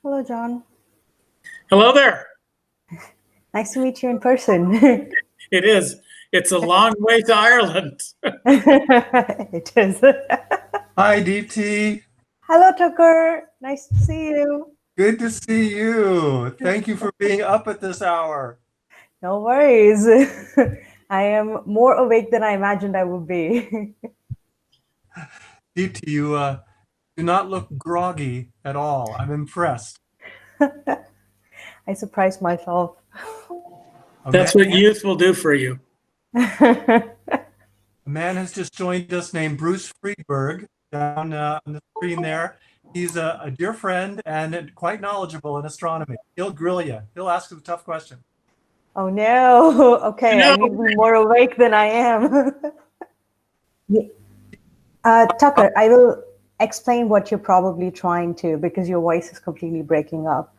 Hello, John. Hello there. Nice to meet you in person. It is. It's a long way to Ireland. It is. Hi, Deepthi. Hello, Tucker. Nice to see you. Good to see you. Thank you for being up at this hour. No worries. I am more awake than I imagined I would be. Deepthi, you do not look groggy at all. I'm impressed. I surprised myself. That's what youth will do for you. A man has just joined us named Bruce Friedberg down on the screen there. He's a dear friend and quite knowledgeable in astronomy. He'll grill you. He'll ask you a tough question. Oh, no. Okay, No. I need to be more awake than I am. Tucker, I will explain what you're probably trying to, because your voice is completely breaking up.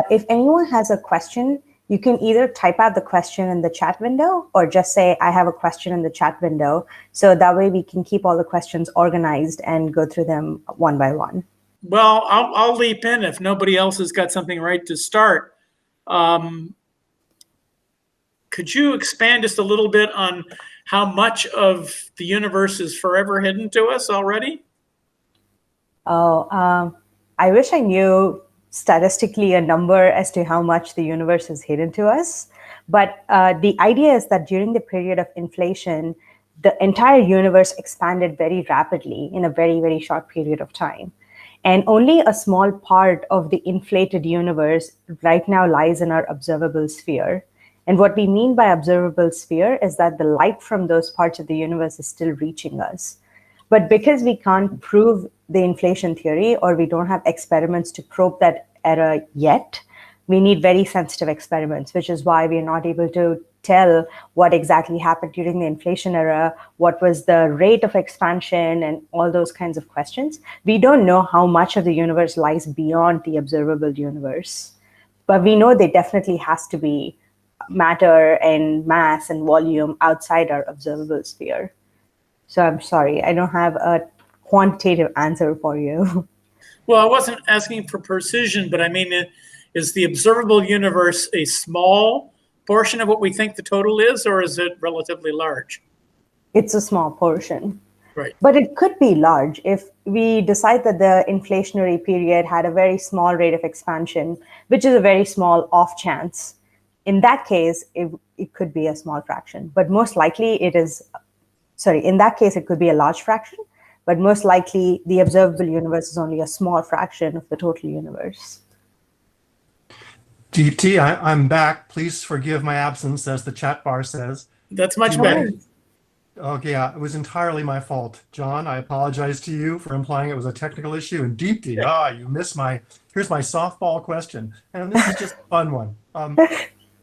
If anyone has a question, you can either type out the question in the chat window or just say, I have a question in the chat window. So that way we can keep all the questions organized and go through them one by one. Well, I'll leap in if nobody else has got something right to start. Could you expand just a little bit on how much of the universe is forever hidden to us already? Oh, I wish I knew statistically a number as to how much the universe is hidden to us. But the idea is that during the period of inflation, the entire universe expanded very rapidly in a very, very short period of time. And only a small part of the inflated universe right now lies in our observable sphere. And what we mean by observable sphere is that the light from those parts of the universe is still reaching us. But because we can't prove the inflation theory, or we don't have experiments to probe that error yet, we need very sensitive experiments, which is why we're not able to tell what exactly happened during the inflation era, what was the rate of expansion, and all those kinds of questions. We don't know how much of the universe lies beyond the observable universe, but we know there definitely has to be matter and mass and volume outside our observable sphere. So I'm sorry, I don't have a quantitative answer for you. Well, I wasn't asking for precision, but I mean, is the observable universe a small portion of what we think the total is, or is it relatively large? It's a small portion. Right. But it could be large if we decide that the inflationary period had a very small rate of expansion, which is a very small off chance. In that case, it could be a small fraction, but most likely it is, in that case, it could be a large fraction, but most likely the observable universe is only a small fraction of the total universe. Deepthi, I'm back. Please forgive my absence, as the chat bar says. That's much better. Okay, yeah, it was entirely my fault. John, I apologize to you for implying it was a technical issue. And Deepthi, you missed here's my softball question. And this is just a fun one.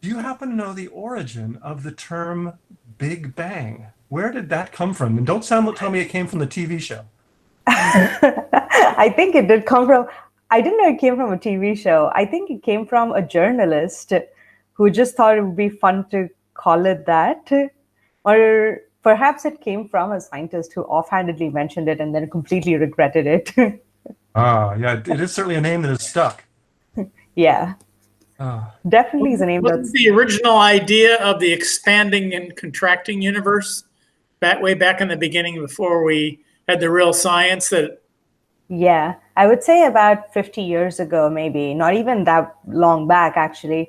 Do you happen to know the origin of the term Big Bang? Where did that come from? And don't tell me it came from the TV show. I think it did come from, I didn't know it came from a TV show. I think it came from a journalist who just thought it would be fun to call it that. Or perhaps it came from a scientist who offhandedly mentioned it and then completely regretted it. Yeah, it is certainly a name that is stuck. Yeah. Definitely is a name that's the original idea of the expanding and contracting universe way back in the beginning, before we had the real science that. Yeah, I would say about 50 years ago, maybe not even that long back, actually.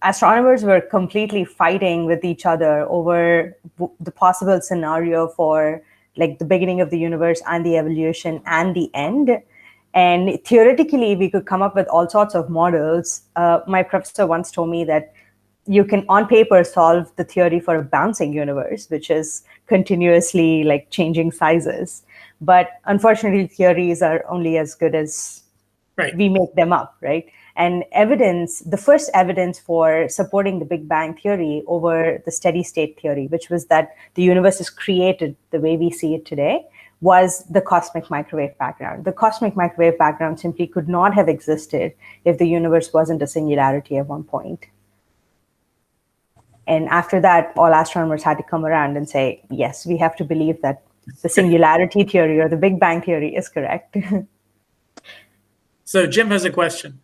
Astronomers were completely fighting with each other over the possible scenario for like the beginning of the universe and the evolution and the end. And theoretically, we could come up with all sorts of models. My professor once told me that you can, on paper, solve the theory for a bouncing universe, which is continuously like changing sizes. But unfortunately, theories are only as good as we make them up, right? And the first evidence for supporting the Big Bang theory over the steady state theory, which was that the universe is created the way we see it today, was the cosmic microwave background. The cosmic microwave background simply could not have existed if the universe wasn't a singularity at one point. And after that, all astronomers had to come around and say, yes, we have to believe that the singularity theory or the Big Bang theory is correct. So Jim has a question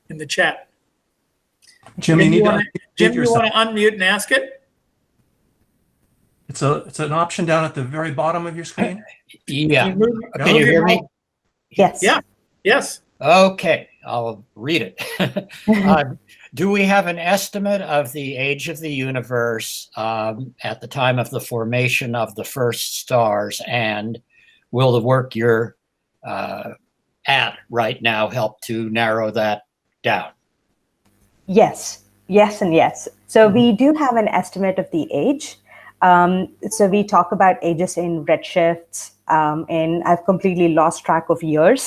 in the chat. Jim, you need to Jim, you yourself. want to unmute and ask it? It's an option down at the very bottom of your screen. Yeah. Can Can you hear me? Yes. Yeah. Yes. Okay, I'll read it. Do we have an estimate of the age of the universe at the time of the formation of the first stars? And will the work you're at right now help to narrow that down? Yes, yes, and yes. So we do have an estimate of the age. So we talk about ages in redshifts, and I've completely lost track of years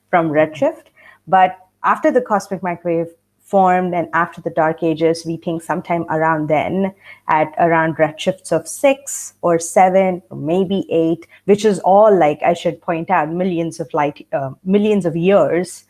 from redshift. But after the cosmic microwave formed and after the dark ages, we think sometime around then at around redshifts of 6 or 7 or maybe 8, which is all, like I should point out, millions of years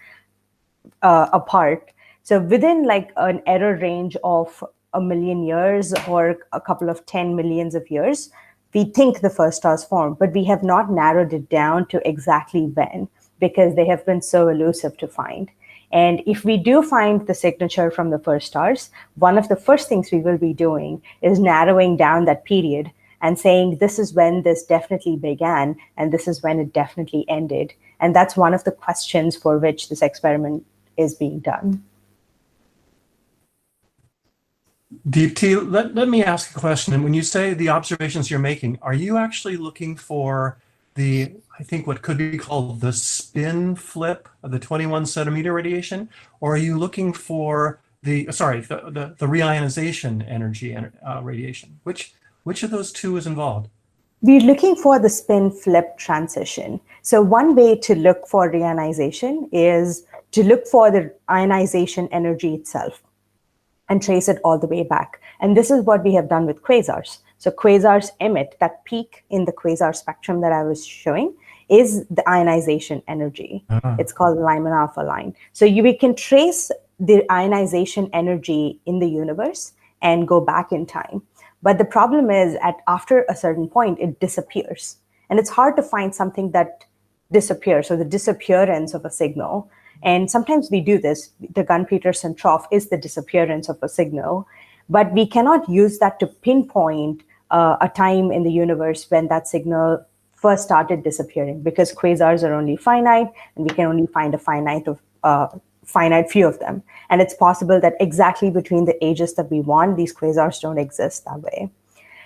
apart. So within like an error range of 1,000,000 years or a couple of 10 millions of years, we think the first stars formed, but we have not narrowed it down to exactly when, because they have been so elusive to find. And if we do find the signature from the first stars, one of the first things we will be doing is narrowing down that period and saying this is when this definitely began and this is when it definitely ended. And that's one of the questions for which this experiment is being done. Deepthi, let me ask a question. And when you say the observations you're making, are you actually looking for the, I think what could be called the spin flip of the 21 centimeter radiation? Or are you looking for the reionization energy radiation? Which of those two is involved? We're looking for the spin flip transition. So one way to look for reionization is to look for the ionization energy itself and trace it all the way back. And this is what we have done with quasars. So quasars emit that peak in the quasar spectrum that I was showing is the ionization energy. It's called Lyman alpha line. So we can trace the ionization energy in the universe and go back in time. But the problem is after a certain point, it disappears. And it's hard to find something that disappears, or the disappearance of a signal. And sometimes we do this. The Gunn-Peterson trough is the disappearance of a signal, but we cannot use that to pinpoint a time in the universe when that signal first started disappearing, because quasars are only finite and we can only find a finite few of them. And it's possible that exactly between the ages that we want, these quasars don't exist that way.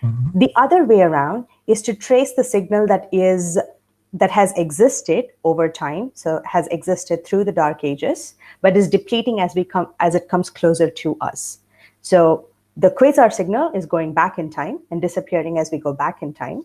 Mm-hmm. The other way around is to trace the signal that has existed over time, so has existed through the dark ages, but is depleting as it comes closer to us. So the quasar signal is going back in time and disappearing as we go back in time.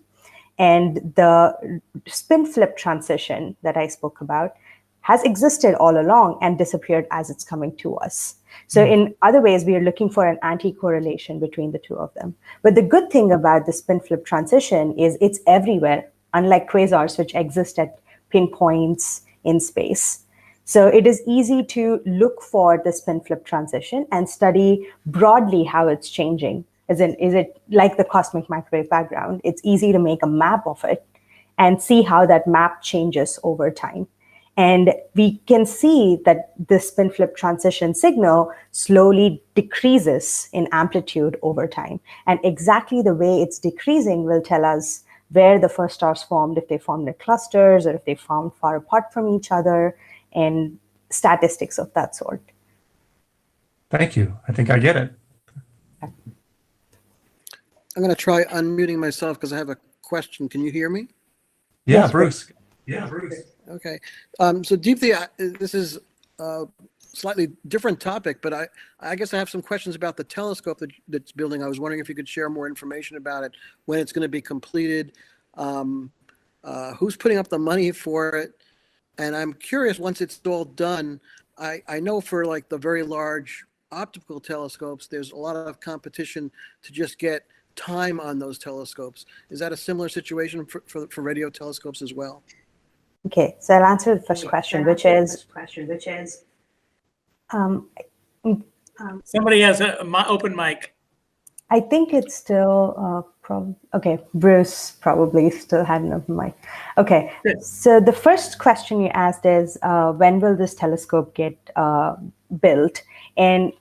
And the spin flip transition that I spoke about has existed all along and disappeared as it's coming to us. So in other ways, we are looking for an anti-correlation between the two of them. But the good thing about the spin flip transition is it's everywhere, unlike quasars, which exist at pinpoints in space. So it is easy to look for the spin flip transition and study broadly how it's changing. As in, is it like the cosmic microwave background? It's easy to make a map of it and see how that map changes over time. And we can see that the spin flip transition signal slowly decreases in amplitude over time. And exactly the way it's decreasing will tell us where the first stars formed, if they formed in clusters or if they formed far apart from each other, and statistics of that sort. Thank you. I think I get it. I'm going to try unmuting myself because I have a question. Can you hear me? Yeah, Yes, Bruce. Yeah, Bruce. Okay. So Deepthi, this is a slightly different topic, but I guess I have some questions about the telescope that's building. I was wondering if you could share more information about it, when it's going to be completed, who's putting up the money for it. And I'm curious, once it's all done, I know for like the very large optical telescopes, there's a lot of competition to just get time on those telescopes. Is that a similar situation for radio telescopes as well? Okay, so I'll answer the first question, which is somebody has an open mic. I think it's still Okay, Bruce probably still had an open mic. Okay, Good. so the first question you asked is, when will this telescope get built? And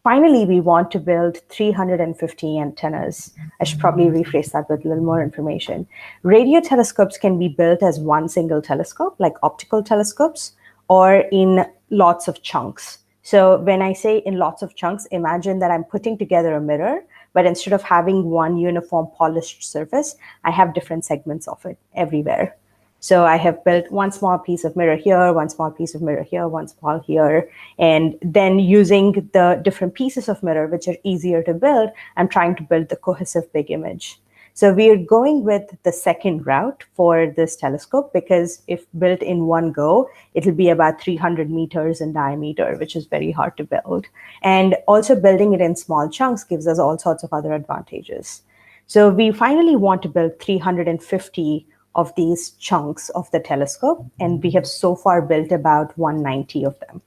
finally, we want to build 350 antennas. I should probably rephrase that with a little more information. Radio telescopes can be built as one single telescope, like optical telescopes, or in lots of chunks. So when I say in lots of chunks, imagine that I'm putting together a mirror, but instead of having one uniform polished surface, I have different segments of it everywhere. So I have built one small piece of mirror here, one small piece of mirror here, one small here, and then using the different pieces of mirror, which are easier to build, I'm trying to build the cohesive big image. So we are going with the second route for this telescope because if built in one go, it'll be about 300 meters in diameter, which is very hard to build. And also building it in small chunks gives us all sorts of other advantages. So we finally want to build 350 of these chunks of the telescope, and we have so far built about 190 of them.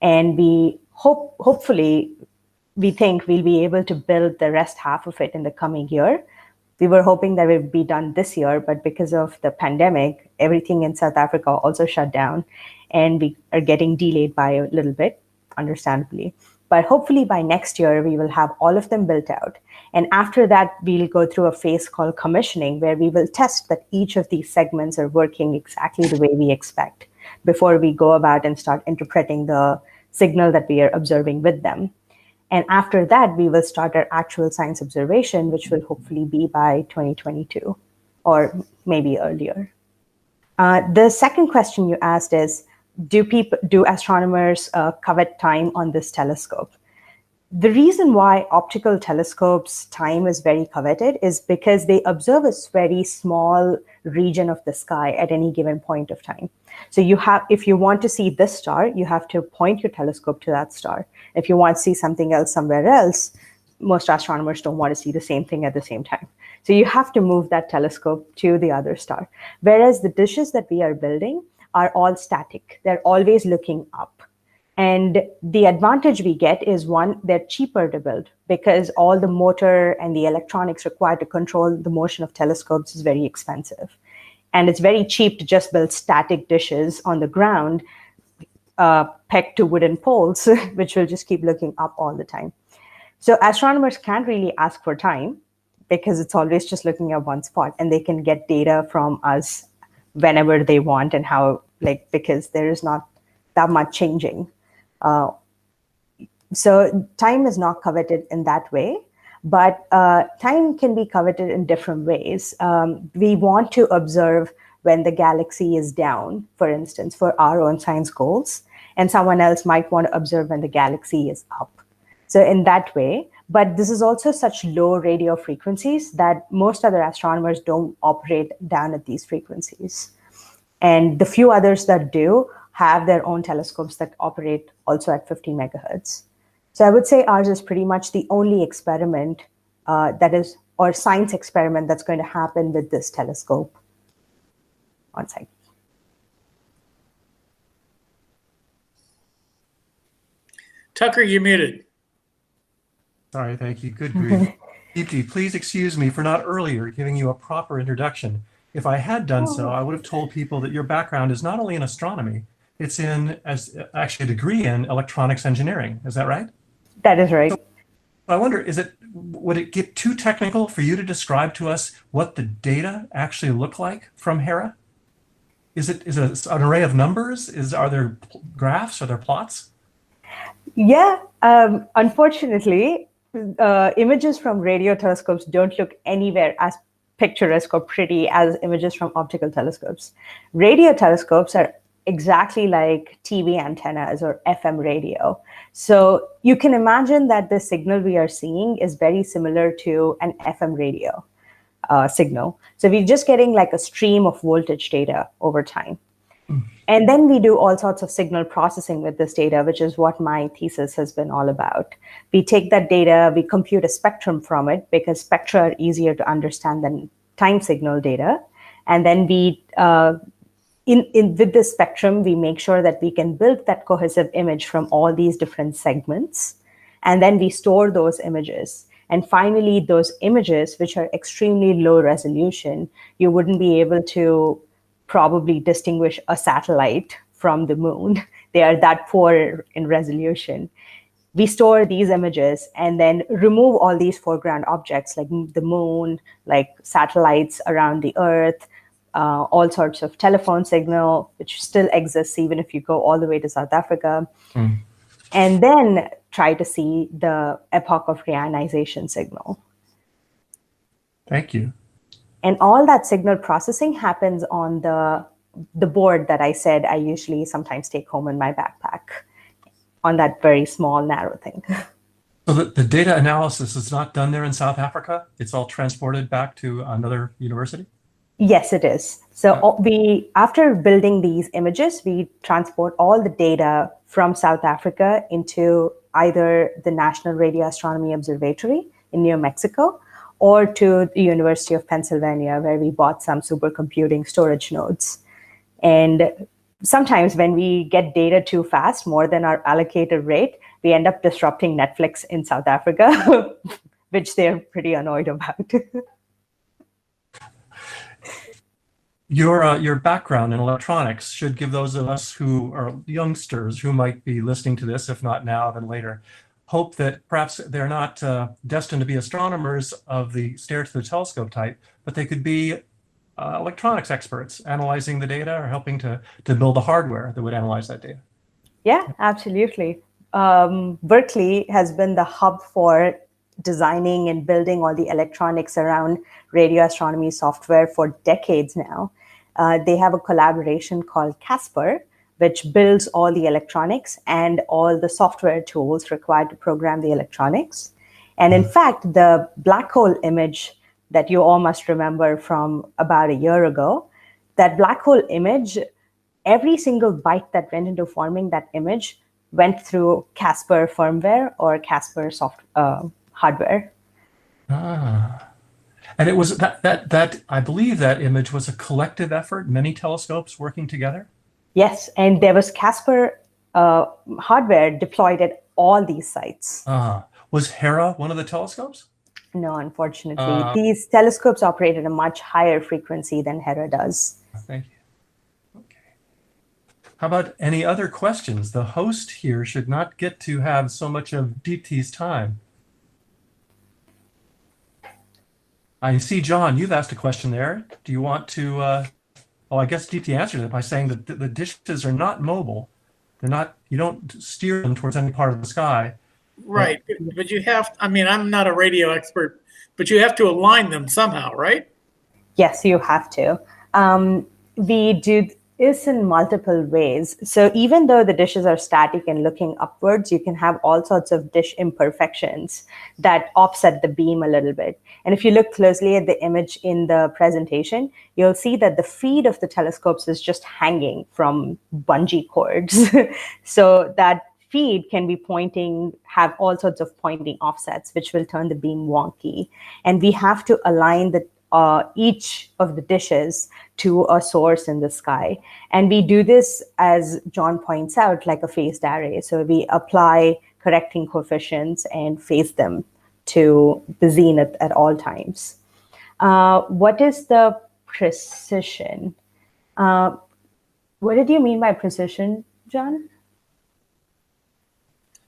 And we hopefully, we think we'll be able to build the rest half of it in the coming year. We were hoping that it would be done this year, but because of the pandemic, everything in South Africa also shut down, and we are getting delayed by a little bit, understandably. But hopefully by next year, we will have all of them built out. And after that, we'll go through a phase called commissioning, where we will test that each of these segments are working exactly the way we expect before we go about and start interpreting the signal that we are observing with them. And after that, we will start our actual science observation, which will hopefully be by 2022 or maybe earlier. The second question you asked is, do astronomers covet time on this telescope? The reason why optical telescopes' time is very coveted is because they observe a very small region of the sky at any given point of time. So if you want to see this star, you have to point your telescope to that star. If you want to see something else somewhere else, most astronomers don't want to see the same thing at the same time. So you have to move that telescope to the other star. Whereas the dishes that we are building are all static. They're always looking up. And the advantage we get is, one, they're cheaper to build because all the motor and the electronics required to control the motion of telescopes is very expensive. And it's very cheap to just build static dishes on the ground, pegged to wooden poles, which will just keep looking up all the time. So astronomers can't really ask for time because it's always just looking at one spot, and they can get data from us whenever they want and how, because there is not that much changing. So time is not coveted in that way, but time can be coveted in different ways. We want to observe when the galaxy is down, for instance, for our own science goals, and someone else might want to observe when the galaxy is up. So in that way, but this is also such low radio frequencies that most other astronomers don't operate down at these frequencies. And the few others that do have their own telescopes that operate also at 50 megahertz. So I would say ours is pretty much the only experiment or science experiment that's going to happen with this telescope on site. Tucker, you're muted. Sorry, thank you. Good grief. Deepthi, please excuse me for not earlier giving you a proper introduction. If I had done so, I would have told people that your background is not only in astronomy, it's actually a degree in electronics engineering. Is that right? That is right. So I wonder, would it get too technical for you to describe to us what the data actually look like from Hera? Is it an array of numbers? Are there graphs? Are there plots? Yeah, unfortunately, images from radio telescopes don't look anywhere as picturesque or pretty as images from optical telescopes. Radio telescopes are exactly like TV antennas or FM radio. So you can imagine that the signal we are seeing is very similar to an FM radio signal. So we're just getting like a stream of voltage data over time. And then we do all sorts of signal processing with this data, which is what my thesis has been all about. We take that data, we compute a spectrum from it because spectra are easier to understand than time signal data. And then we, with this spectrum, we make sure that we can build that cohesive image from all these different segments. And then we store those images. And finally, those images, which are extremely low resolution, you wouldn't be able to probably distinguish a satellite from the moon. They are that poor in resolution. We store these images and then remove all these foreground objects like the moon, like satellites around the Earth, all sorts of telephone signal, which still exists even if you go all the way to South Africa. And then try to see the epoch of reionization signal. Thank you. And all that signal processing happens on the board that I said I usually sometimes take home in my backpack, on that very small, narrow thing. So the data analysis is not done there in South Africa? It's all transported back to another university? Yes, it is. So after building these images, we transport all the data from South Africa into either the National Radio Astronomy Observatory in New Mexico or to the University of Pennsylvania, where we bought some supercomputing storage nodes. And sometimes when we get data too fast, more than our allocated rate, we end up disrupting Netflix in South Africa, which they're pretty annoyed about. Your background in electronics should give those of us who are youngsters who might be listening to this, if not now, then later, hope that perhaps they're not destined to be astronomers of the stare to the telescope type, but they could be electronics experts analyzing the data or helping to build the hardware that would analyze that data. Yeah, absolutely. Berkeley has been the hub for designing and building all the electronics around radio astronomy software for decades now. They have a collaboration called Casper, which builds all the electronics and all the software tools required to program the electronics. And in fact, the black hole image that you all must remember from about a year ago, that black hole image, every single byte that went into forming that image went through Casper firmware or Casper hardware. And it was that I believe that image was a collective effort, many telescopes working together. Yes, and there was Casper hardware deployed at all these sites. Was Hera one of the telescopes? No, unfortunately. These telescopes operate at a much higher frequency than Hera does. Thank you. Okay. How about any other questions? The host here should not get to have so much of Deepthi's time. I see, John, you've asked a question there. Do you want to, I guess Deepthi answered it by saying that the dishes are not mobile. They're not, you don't steer them towards any part of the sky. Right, but you have, I mean, I'm not a radio expert, but you have to align them somehow, right? Yes, you have to. We do this in multiple ways. So even though the dishes are static and looking upwards, you can have all sorts of dish imperfections that offset the beam a little bit. And if you look closely at the image in the presentation, you'll see that the feed of the telescopes is just hanging from bungee cords. So that feed can be have all sorts of pointing offsets, which will turn the beam wonky. And we have to align each of the dishes to a source in the sky. And we do this, as John points out, like a phased array. So we apply correcting coefficients and phase them to the zenith at all times. What is the precision? What did you mean by precision, John?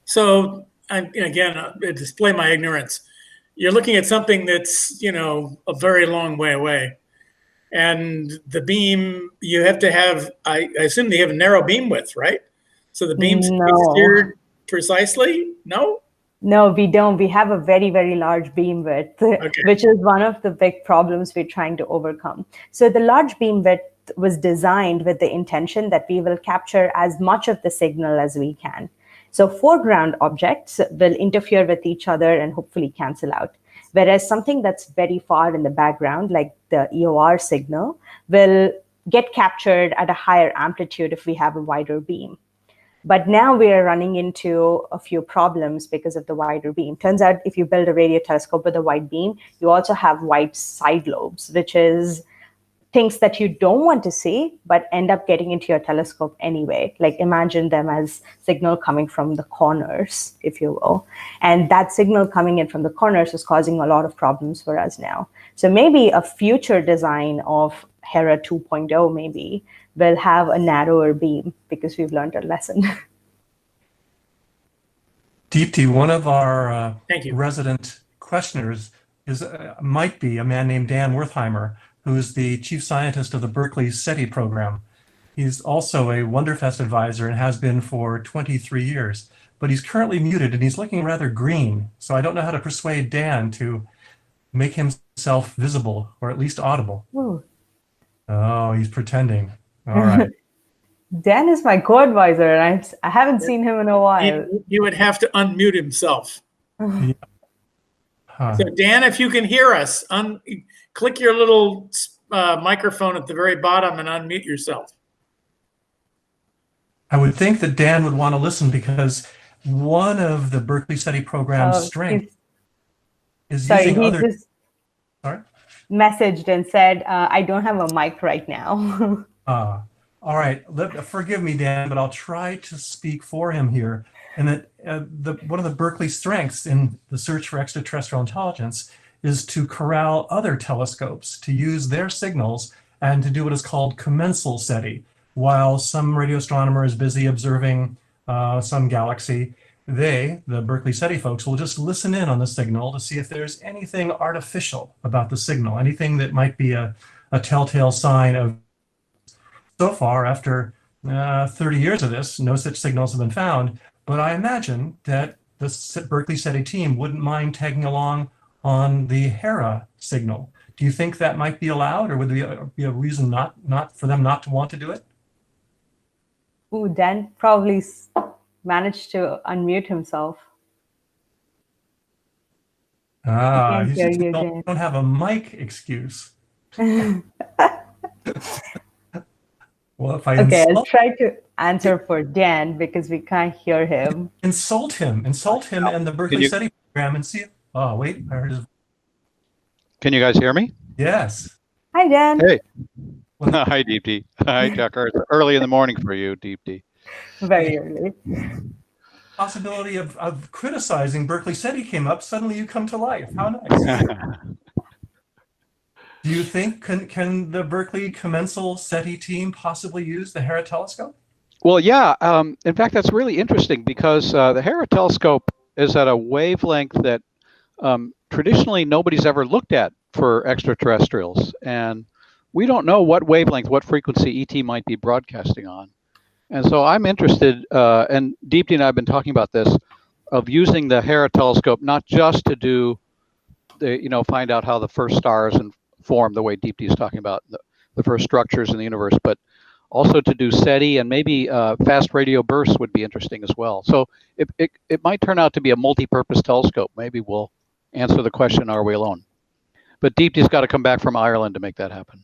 So, again, to display my ignorance, you're looking at something that's, a very long way away. And the beam, you have to have, I assume they have a narrow beam width, right? So the beam's steered precisely? No? No, we don't. We have a very, very large beam width, which is one of the big problems we're trying to overcome. So the large beam width was designed with the intention that we will capture as much of the signal as we can. So foreground objects will interfere with each other and hopefully cancel out. Whereas something that's very far in the background, like the EOR signal, will get captured at a higher amplitude if we have a wider beam. But now we are running into a few problems because of the wider beam. Turns out if you build a radio telescope with a wide beam, you also have wide side lobes, which is things that you don't want to see, but end up getting into your telescope anyway. Like imagine them as signal coming from the corners, if you will. And that signal coming in from the corners is causing a lot of problems for us now. So maybe a future design of Hera 2.0 maybe will have a narrower beam because we've learned a lesson. Deepthi, one of our Thank you. resident questioners might be a man named Dan Wertheimer, who's the chief scientist of the Berkeley SETI program. He's also a Wonderfest advisor and has been for 23 years, but he's currently muted and he's looking rather green. So I don't know how to persuade Dan to make himself visible or at least audible. Ooh. Oh, he's pretending. All right. Dan is my co-advisor, and I haven't seen him in a while. He would have to unmute himself. Yeah. Huh. So Dan, if you can hear us, click your little microphone at the very bottom and unmute yourself. I would think that Dan would want to listen because one of the Berkeley SETI program's strengths is using other. Just messaged and said, "I don't have a mic right now." All right. Forgive me, Dan, but I'll try to speak for him here. And that one of the Berkeley strengths in the search for extraterrestrial intelligence is to corral other telescopes, to use their signals and to do what is called commensal SETI. While some radio astronomer is busy observing some galaxy, the Berkeley SETI folks, will just listen in on the signal to see if there's anything artificial about the signal, anything that might be a telltale sign of. So far, after 30 years of this, no such signals have been found, but I imagine that the Berkeley SETI team wouldn't mind tagging along on the Hera signal. Do you think that might be allowed, or would there be a reason not for them not to want to do it? Ooh, Dan probably managed to unmute himself. You don't have a mic excuse. Well, if I I'll try to answer for Dan because we can't hear him. Insult him and the Berkeley SETI program and see. Oh, wait, I heard his. Can you guys hear me? Yes. Hi, Dan. Hey. Hi, Deepthi. Hi, Tucker. It's early in the morning for you, Deepthi. Very early. Possibility of criticizing Berkeley SETI came up. Suddenly you come to life. How nice. Do you think can the Berkeley commensal SETI team possibly use the Hera Telescope? Well, yeah. In fact, that's really interesting because the Hera Telescope is at a wavelength that traditionally nobody's ever looked at for extraterrestrials. And we don't know what wavelength, what frequency ET might be broadcasting on. And so I'm interested, and Deepthi and I have been talking about this, of using the Hera Telescope not just to do find out how the first stars and form the way Deepthi is talking about the first structures in the universe, but also to do SETI, and maybe fast radio bursts would be interesting as well. So it might turn out to be a multi-purpose telescope. Maybe we'll answer the question, are we alone? But Deepthi's got to come back from Ireland to make that happen.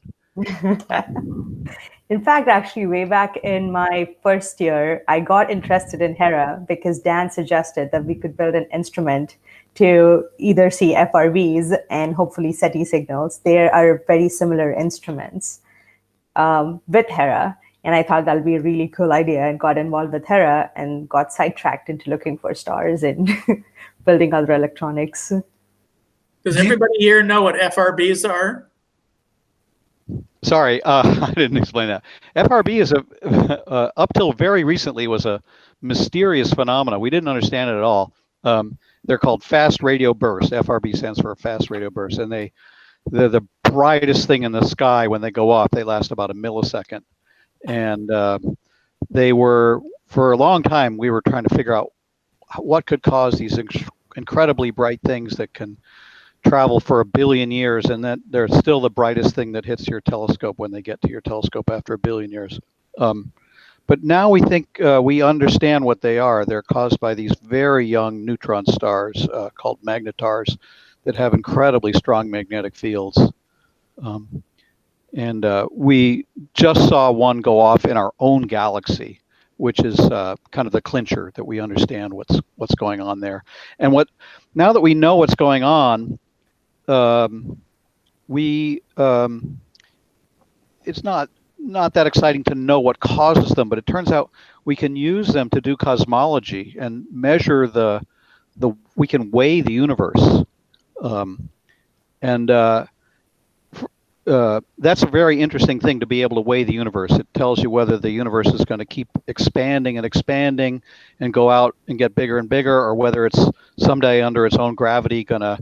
In fact, actually, way back in my first year, I got interested in Hera because Dan suggested that we could build an instrument to either see FRBs and hopefully SETI signals. There are very similar instruments with Hera. And I thought that would be a really cool idea and got involved with Hera and got sidetracked into looking for stars and building other electronics. Does everybody here know what FRBs are? Sorry, I didn't explain that. FRB is up till very recently was a mysterious phenomena. We didn't understand it at all. They're called fast radio bursts. FRB stands for fast radio bursts, and they're the brightest thing in the sky when they go off. They last about a millisecond, and they were, for a long time, we were trying to figure out what could cause these incredibly bright things that can travel for 1 billion years, and that they're still the brightest thing that hits your telescope when they get to your telescope after 1 billion years. But now we think we understand what they are. They're caused by these very young neutron stars called magnetars that have incredibly strong magnetic fields. And we just saw one go off in our own galaxy, which is kind of the clincher that we understand what's going on there. And now that we know what's going on, we it's not that exciting to know what causes them, but it turns out we can use them to do cosmology and measure we can weigh the universe. That's a very interesting thing, to be able to weigh the universe. It tells you whether the universe is going to keep expanding and expanding and go out and get bigger and bigger, or whether it's someday under its own gravity going to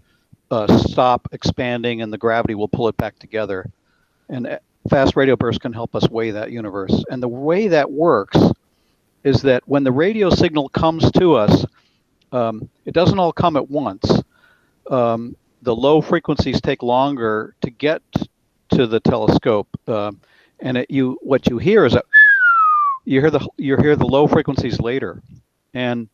stop expanding and the gravity will pull it back together. And fast radio bursts can help us weigh that universe. And the way that works is that when the radio signal comes to us, it doesn't all come at once. The low frequencies take longer to get to the telescope, and what you hear is that you hear the low frequencies later, and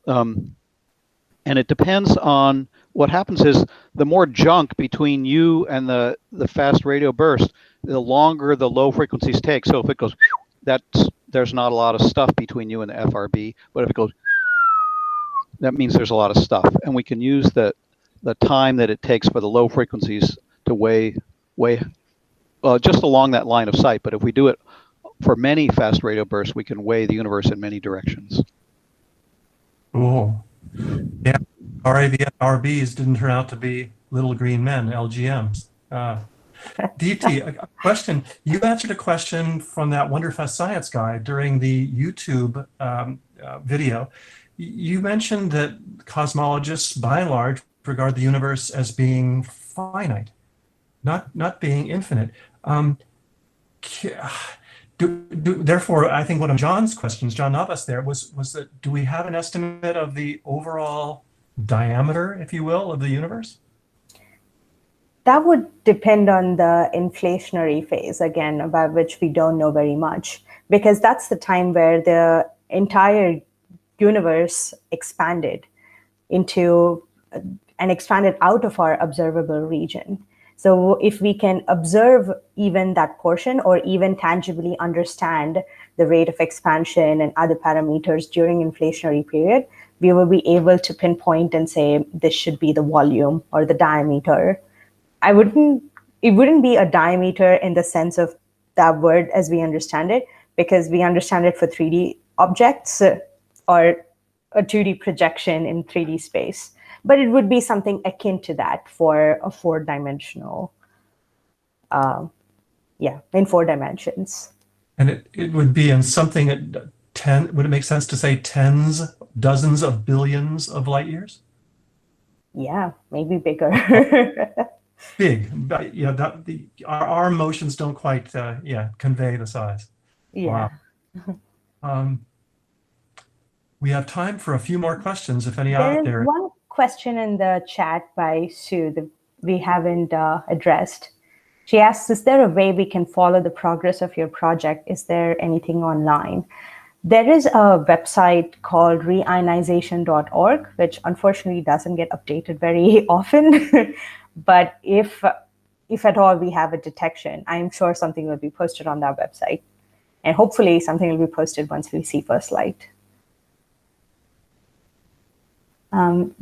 it depends on what happens. Is the more junk between you and the fast radio burst, the longer the low frequencies take. So if it goes, there's not a lot of stuff between you and the FRB, but if it goes, that means there's a lot of stuff, and we can use the time that it takes for the low frequencies to weigh just along that line of sight. But if we do it for many fast radio bursts, we can weigh the universe in many directions. Cool. Yeah, RABs didn't turn out to be little green men, LGMs. Deepthi, a question. You answered a question from that Wonderfest Science guy during the YouTube video. You mentioned that cosmologists, by and large, regard the universe as being finite, not being infinite. Therefore, I think one of John's questions, John Navas there, was that, do we have an estimate of the overall diameter, if you will, of the universe? That would depend on the inflationary phase, again, about which we don't know very much, because that's the time where the entire universe expanded out of our observable region. So if we can observe even that portion, or even tangibly understand the rate of expansion and other parameters during inflationary period, we will be able to pinpoint and say, this should be the volume or the diameter. It wouldn't be a diameter in the sense of that word as we understand it, because we understand it for 3D objects or a 2D projection in 3D space. But it would be something akin to that for a 4-dimensional, in 4 dimensions. And it would be in something at would it make sense to say dozens of billions of light years? Yeah, maybe bigger. Big, but our motions don't quite convey the size. Yeah. Wow. We have time for a few more questions, if any out there. There's one question in the chat by Sue that we haven't addressed. She asks, is there a way we can follow the progress of your project? Is there anything online? There is a website called reionization.org, which unfortunately doesn't get updated very often. But if at all we have a detection, I'm sure something will be posted on that website. And hopefully something will be posted once we see first light.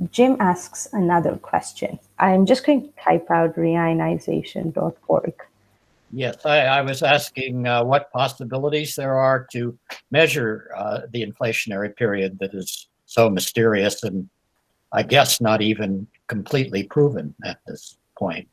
Jim asks another question. I'm just going to type out reionization.org. Yes, I was asking what possibilities there are to measure the inflationary period that is so mysterious and I guess not even completely proven at this point.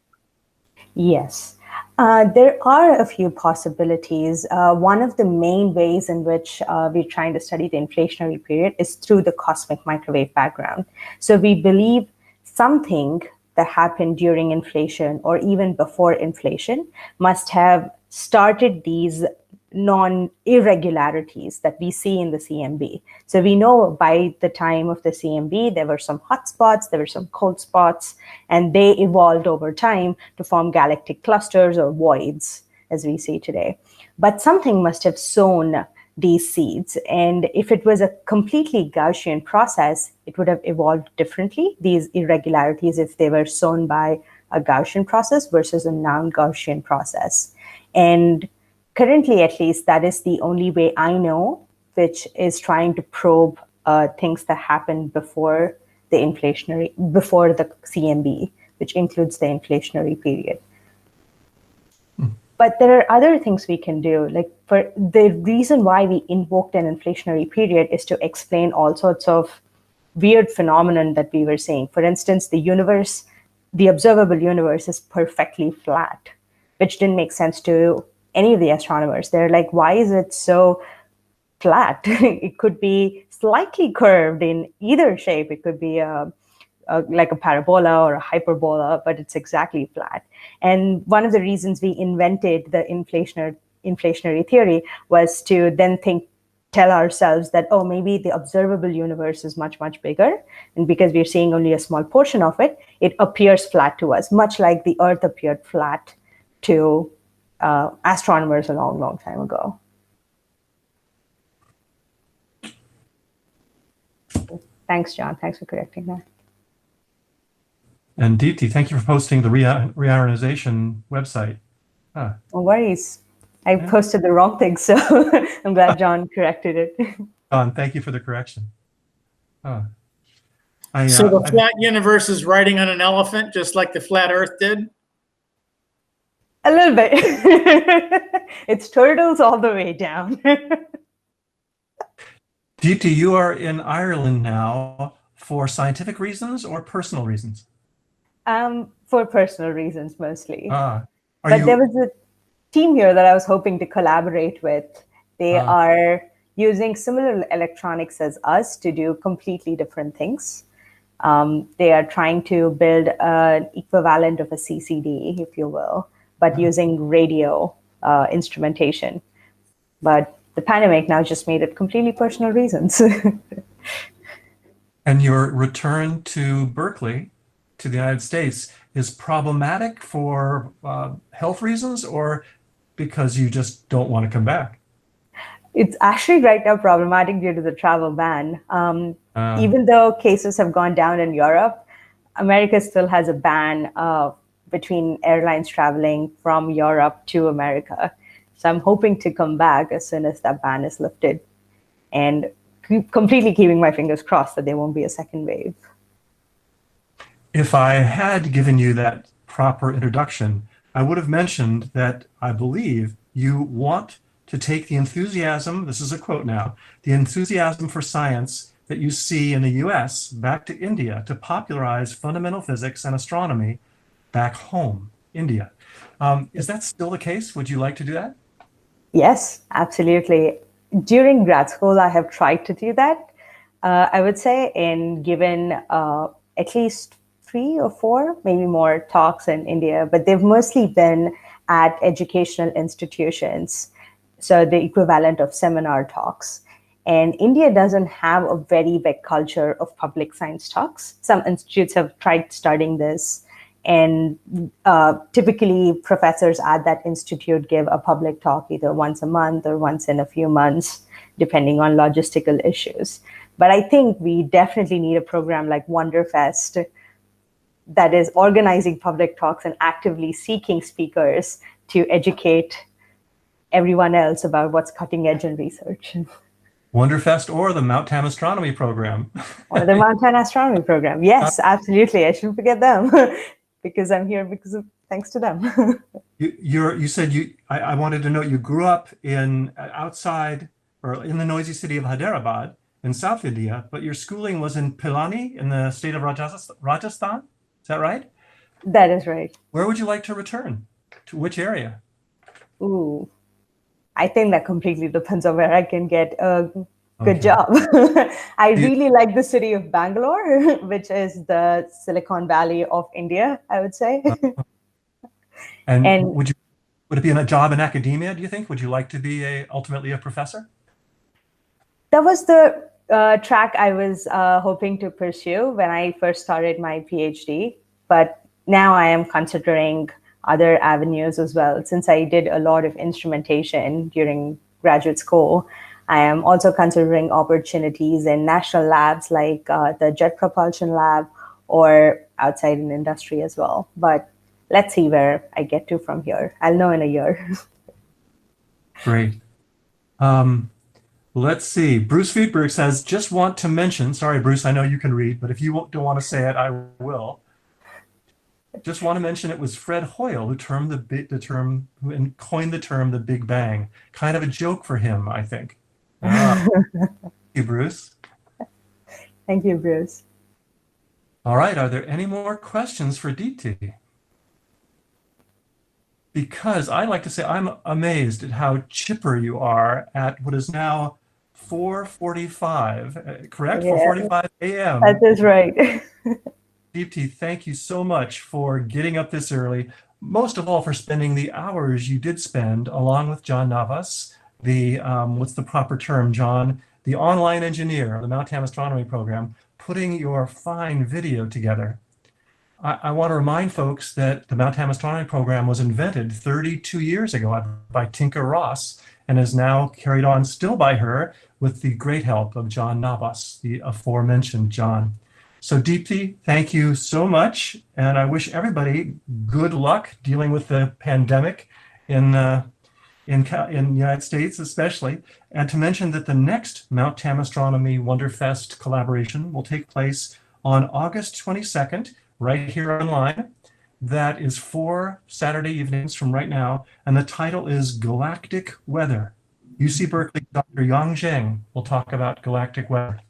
Yes, there are a few possibilities. One of the main ways in which we're trying to study the inflationary period is through the cosmic microwave background. So we believe something that happened during inflation or even before inflation must have started these non-irregularities that we see in the CMB. So we know by the time of the CMB, there were some hot spots, there were some cold spots, and they evolved over time to form galactic clusters or voids, as we see today. But something must have sown these seeds. And if it was a completely Gaussian process, it would have evolved differently, these irregularities, if they were sown by a Gaussian process versus a non-Gaussian process. And currently, at least, that is the only way I know, which is trying to probe things that happened before the CMB, which includes the inflationary period. But there are other things we can do. Like, for the reason why we invoked an inflationary period is to explain all sorts of weird phenomenon that we were seeing. For instance, the observable universe is perfectly flat, which didn't make sense to any of the astronomers. They're like, why is it so flat? It could be slightly curved in either shape. It could be like a parabola or a hyperbola, but it's exactly flat. And one of the reasons we invented the inflationary theory was to then tell ourselves that, oh, maybe the observable universe is much, much bigger. And because we're seeing only a small portion of it, it appears flat to us, much like the Earth appeared flat to astronomers a long, long time ago. Thanks, John. Thanks for correcting that. And Deepthi, thank you for posting the reionization website. No worries. I posted the wrong thing, so I'm glad John corrected it. John, thank you for the correction. So the flat universe is riding on an elephant, just like the flat Earth did? A little bit. It's turtles all the way down. Deepthi, you are in Ireland now for scientific reasons or personal reasons? For personal reasons, mostly. There was a team here that I was hoping to collaborate with. They are using similar electronics as us to do completely different things. They are trying to build an equivalent of a CCD, if you will, but using radio instrumentation. But the pandemic now just made it completely personal reasons. And your return to Berkeley, to the United States, is problematic for health reasons or because you just don't want to come back? It's actually right now problematic due to the travel ban. Even though cases have gone down in Europe, America still has a ban between airlines traveling from Europe to America. So I'm hoping to come back as soon as that ban is lifted, and completely keeping my fingers crossed that there won't be a second wave. If I had given you that proper introduction, I would have mentioned that I believe you want to take the enthusiasm, this is a quote now, the enthusiasm for science that you see in the US back to India to popularize fundamental physics and astronomy back home, India. Is that still the case? Would you like to do that? Yes, absolutely. During grad school, I have tried to do that, I would say, and given at least 3 or 4, maybe more talks in India, but they've mostly been at educational institutions, so the equivalent of seminar talks. And India doesn't have a very big culture of public science talks. Some institutes have tried starting this, and typically professors at that institute give a public talk either once a month or once in a few months, depending on logistical issues. But I think we definitely need a program like Wonderfest that is organizing public talks and actively seeking speakers to educate everyone else about what's cutting edge in research. Wonderfest or the Mount Tam Astronomy Program. Or the Mount Tam Astronomy Program. Yes, absolutely. I shouldn't forget them because I'm here thanks to them. You said I wanted to know, you grew up in outside or in the noisy city of Hyderabad in South India, but your schooling was in Pilani in the state of Rajasthan. Is that right? That is right. Where would you like to return? To which area? Ooh, I think that completely depends on where I can get a good job. I really like the city of Bangalore, which is the Silicon Valley of India, I would say. And would it be a job in academia, do you think? Would you like to be ultimately a professor? That was the track I was hoping to pursue when I first started my PhD, but now I am considering other avenues as well. Since I did a lot of instrumentation during graduate school, I am also considering opportunities in national labs like the Jet Propulsion Lab or outside in industry as well. But let's see where I get to from here. I'll know in a year. Great. Let's see. Bruce Friedberg says, just want to mention, sorry, Bruce, I know you can read, but if you don't want to say it, I will. Just want to mention it was Fred Hoyle who coined the term the Big Bang. Kind of a joke for him, I think. Thank you, Bruce. Thank you, Bruce. All right, are there any more questions for Deepthi? Because I like to say I'm amazed at how chipper you are at what is now 4:45, correct? Yeah. 4:45 a.m. That is right. Deepthi, thank you so much for getting up this early. Most of all, for spending the hours you did spend along with John Navas, the what's the proper term, John? The online engineer of the Mount TAM Astronomy program, putting your fine video together. I want to remind folks that the Mount TAM Astronomy program was invented 32 years ago by Tinka Ross and is now carried on still by her with the great help of John Navas, the aforementioned John. So Deepthi, thank you so much. And I wish everybody good luck dealing with the pandemic in the United States especially. And to mention that the next Mount TAM Astronomy Wonderfest collaboration will take place on August 22nd, right here online. That is 4 Saturday evenings from right now. And the title is Galactic Weather. UC Berkeley Dr. Yang Zheng will talk about galactic weather.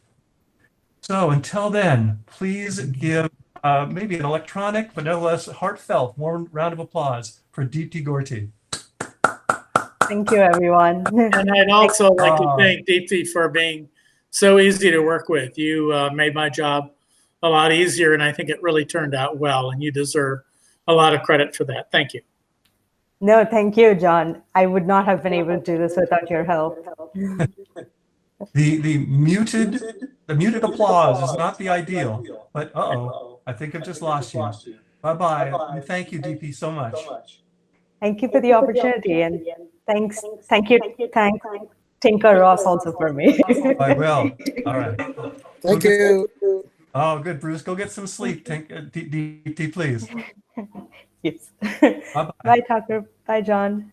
So until then, please give maybe an electronic, but nevertheless heartfelt, warm round of applause for Deepthi Gorthi. Thank you, everyone. And I'd also like to thank Deepthi for being so easy to work with. You made my job a lot easier, and I think it really turned out well, and you deserve a lot of credit for that. Thank you. No, thank you, John. I would not have been able to do this without your help. The muted applause is not the ideal, but I think I've just lost you. Bye-bye. And thank you, Deepthi, so much. Thank you for the opportunity, and thank you, Tinka Ross also for me. I will. All right. Thank you. Oh, good, Bruce. Go get some sleep, Deepthi, please. Yes. Bye-bye. Bye, Tucker. Bye, John.